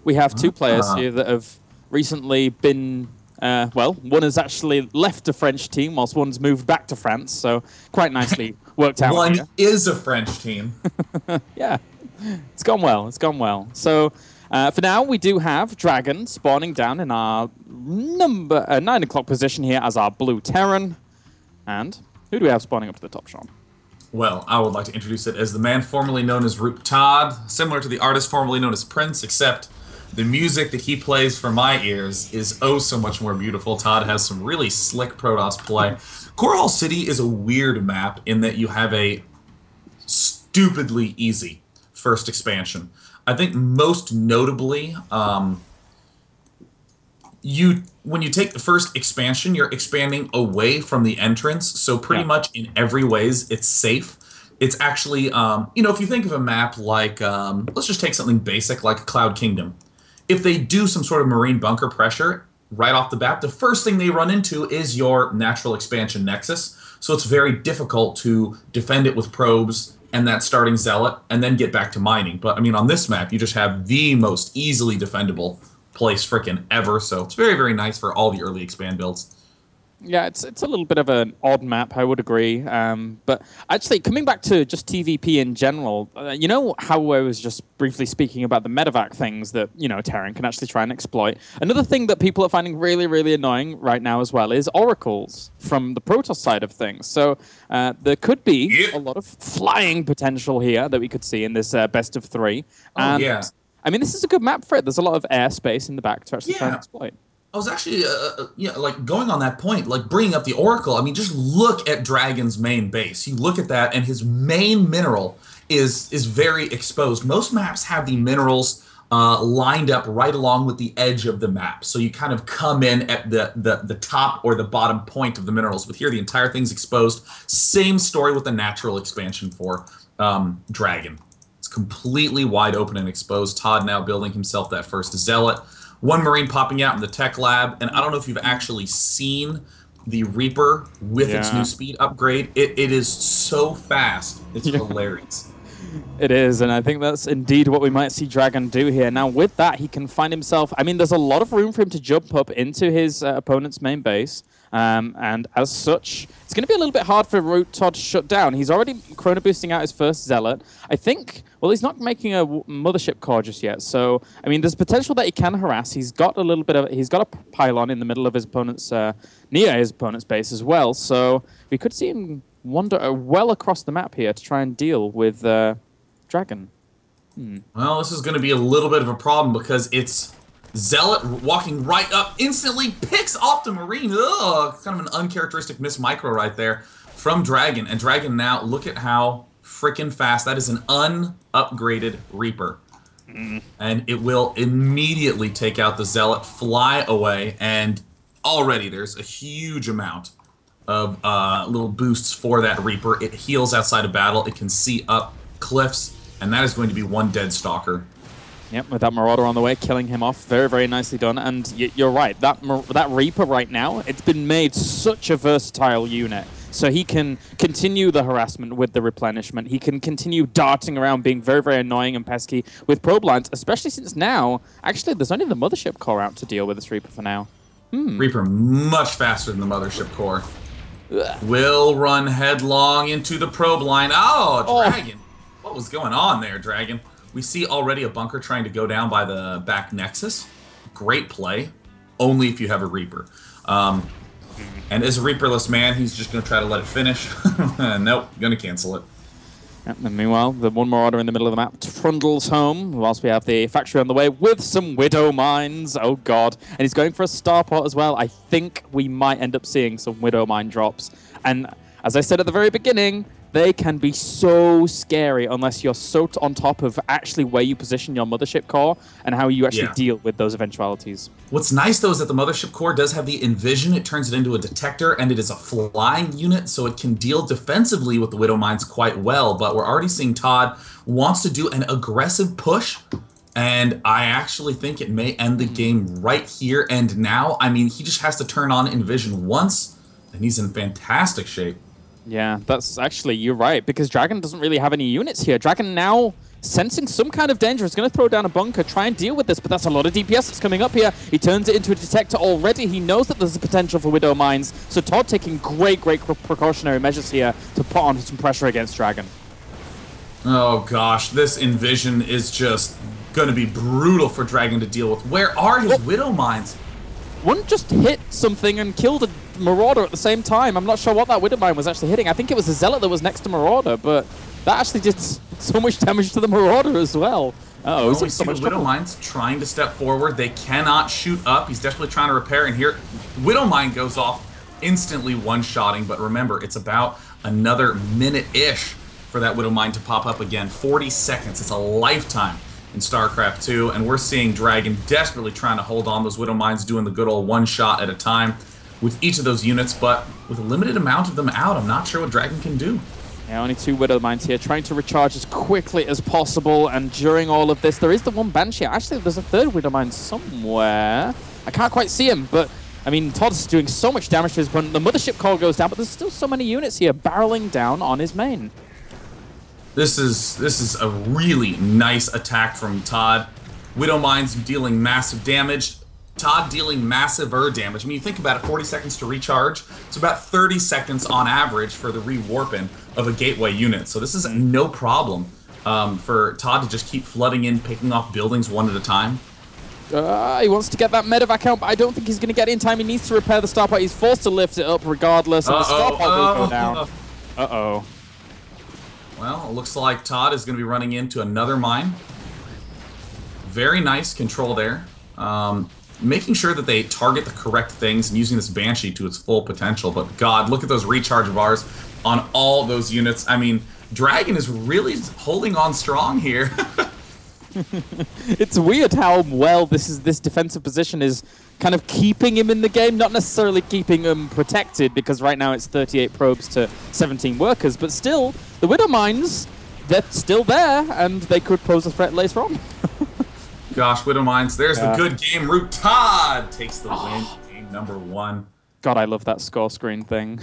we have two players here that have recently been, well, one has actually left the French team whilst one's moved back to France, so quite nicely worked out One here. is a French team. Yeah, it's gone well, it's gone well. So for now, we do have Dragon spawning down in our 9 o'clock position here as our blue Terran. And who do we have spawning up to the top, Sean? Well, I would like to introduce it as the man formerly known as Root ToD, similar to the artist formerly known as Prince, except the music that he plays for my ears is oh so much more beautiful. ToD has some really slick Protoss play. Coral City is a weird map in that you have a stupidly easy first expansion. I think most notably, when you take the first expansion, you're expanding away from the entrance, so pretty much in every ways it's safe. It's actually, if you think of a map like, let's just take something basic like Cloud Kingdom. If they do some sort of marine bunker pressure right off the bat, the first thing they run into is your natural expansion nexus, so it's very difficult to defend it with probes and that starting zealot and then get back to mining. But, I mean, on this map, you just have the most easily defendable place frickin' ever, so it's very, very nice for all the early expand builds. Yeah, it's a little bit of an odd map, I would agree. But actually, coming back to just TVP in general, you know how I was just briefly speaking about the medevac things that, Terran can actually try and exploit? Another thing that people are finding really, really annoying right now as well is oracles from the Protoss side of things. So there could be a lot of flying potential here that we could see in this best of 3. And, I mean, this is a good map for it. There's a lot of airspace in the back to actually try and exploit. I was actually, like going on that point, like bringing up the Oracle. I mean, just look at Dragon's main base. You look at that, and his main mineral is very exposed. Most maps have the minerals lined up right along with the edge of the map, so you kind of come in at the top or the bottom point of the minerals. But here, the entire thing's exposed. Same story with the natural expansion for Dragon. It's completely wide open and exposed. ToD now building himself that first Zealot. One Marine popping out in the tech lab, and I don't know if you've actually seen the Reaper with its new speed upgrade. It is so fast. It's hilarious. It is, and I think that's indeed what we might see Dragon do here. Now, with that, he can find himself... I mean, there's a lot of room for him to jump up into his opponent's main base, and as such, it's going to be a little bit hard for Root ToD to shut down. He's already chrono boosting out his first Zealot. I think... Well, he's not making a mothership core just yet, so I mean, there's potential that he can harass. He's got a little bit of, he's got a pylon in the middle of his opponent's, near his opponent's base as well. So we could see him wander well across the map here to try and deal with Dragon. Well, this is going to be a little bit of a problem because it's Zealot walking right up, instantly picks off the Marine. Ugh, kind of an uncharacteristic miss micro right there from Dragon, and Dragon now look at how freaking fast. That is an unupgraded Reaper. And it will immediately take out the Zealot, fly away, and already there's a huge amount of little boosts for that Reaper. It heals outside of battle. It can see up cliffs, and that is going to be one dead Stalker. Yep, with that Marauder on the way, killing him off. Very, very nicely done. And you're right, that Reaper right now, it's been made such a versatile unit. So he can continue the harassment with the replenishment. He can continue darting around, being very, very annoying and pesky with probe lines, especially since now, actually, there's only the Mothership Core out to deal with this Reaper for now. Reaper much faster than the Mothership Core. Will run headlong into the probe line. Oh, Dragon. What was going on there, Dragon? We see already a bunker trying to go down by the back Nexus. Great play. Only if you have a Reaper. And as a Reaperless man, he's just going to try to let it finish. Nope, going to cancel it. Yep, and meanwhile, the one Marauder in the middle of the map trundles home, whilst we have the factory on the way with some Widow Mines. Oh, God. And he's going for a Starport as well. I think we might end up seeing some Widow Mine drops. And as I said at the very beginning, they can be so scary unless you're so on top of actually where you position your Mothership Core and how you actually deal with those eventualities. What's nice, though, is that the Mothership Core does have the Envision. It turns it into a detector, and it is a flying unit, so it can deal defensively with the Widow Mines quite well. But we're already seeing ToD wants to do an aggressive push, and I actually think it may end the game right here and now. I mean, he just has to turn on Envision once, and he's in fantastic shape. Yeah, that's actually, you're right, because Dragon doesn't really have any units here. Dragon now sensing some kind of danger, is going to throw down a bunker, try and deal with this, but that's a lot of DPS that's coming up here. He turns it into a detector already. He knows that there's a potential for Widow Mines, so ToD taking great precautionary measures here to put on some pressure against Dragon. Oh gosh, this Envision is just going to be brutal for Dragon to deal with. Where are his Widow Mines? One just hit something and killed a Marauder at the same time. I'm not sure what that Widow Mine was actually hitting. I think it was the Zealot that was next to Marauder, but that actually did so much damage to the Marauder as well. Uh-oh, we see the Widow Mine's trying to step forward. They cannot shoot up. He's desperately trying to repair, and here, Widow Mine goes off, instantly one-shotting, but remember, it's about another minute-ish for that Widow Mine to pop up again. 40 seconds. It's a lifetime in StarCraft 2, and we're seeing Dragon desperately trying to hold on those Widow Mines, doing the good old one shot at a time with each of those units, but with a limited amount of them out, I'm not sure what Dragon can do. Yeah, only 2 Widow Mines here, trying to recharge as quickly as possible, and during all of this, there is the one Banshee. Actually, there's a 3rd Widow Mine somewhere. I can't quite see him, but, I mean, ToD's doing so much damage to his opponent. The Mothership Core goes down, but there's still so many units here barreling down on his main. This is a really nice attack from ToD. Widow Mines dealing massive damage. ToD dealing massive damage. I mean, you think about it, 40 seconds to recharge. It's about 30 seconds on average for the rewarping of a gateway unit. So this is no problem for ToD to just keep flooding in, picking off buildings one at a time. He wants to get that medevac out, but I don't think he's going to get it in time. He needs to repair the Starport. He's forced to lift it up regardless, and the Starport will go down. Uh-oh. Well, it looks like ToD is going to be running into another mine. Very nice control there. Making sure that they target the correct things and using this Banshee to its full potential. But God, look at those recharge bars on all those units. I mean, Dragon is really holding on strong here. It's weird how well this defensive position is kind of keeping him in the game, not necessarily keeping him protected, because right now it's 38 probes to 17 workers, but still, the Widow Mines, they're still there, and they could pose a threat later on. Gosh, Widow Mines, there's the good game route. ToD takes the win, game number 1. God, I love that score screen thing.